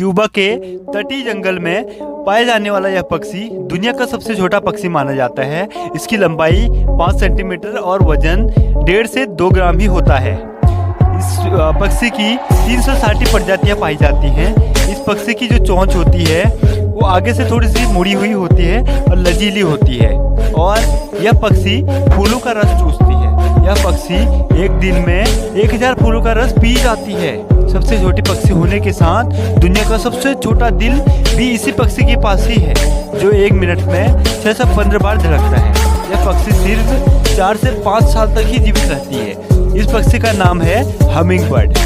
Cuba के तटीय जंगल में पाया जाने वाला यह पक्षी दुनिया का सबसे छोटा पक्षी माना जाता है। इसकी लंबाई 5 सेंटीमीटर और वजन 1.5 से 2 ग्राम ही होता है। इस पक्षी की 360 प्रजातियां पाई जाती हैं। इस पक्षी की जो चोंच होती है वो आगे से थोड़ी सी मुड़ी हुई होती है और लचीली होती है और यह पक्षी फूलों का रस चूसती है। यह पक्षी एक दिन में 1000 फूलों का रस पी जाती है। सबसे छोटी पक्षी होने के साथ दुनिया का सबसे छोटा दिल भी इसी पक्षी के पास ही है, जो 1 मिनट में 6 से 15 बार धड़कता है। यह पक्षी सिर्फ 4 से 5 साल तक ही जीवित रहती है। इस पक्षी का नाम है हमिंग बर्ड।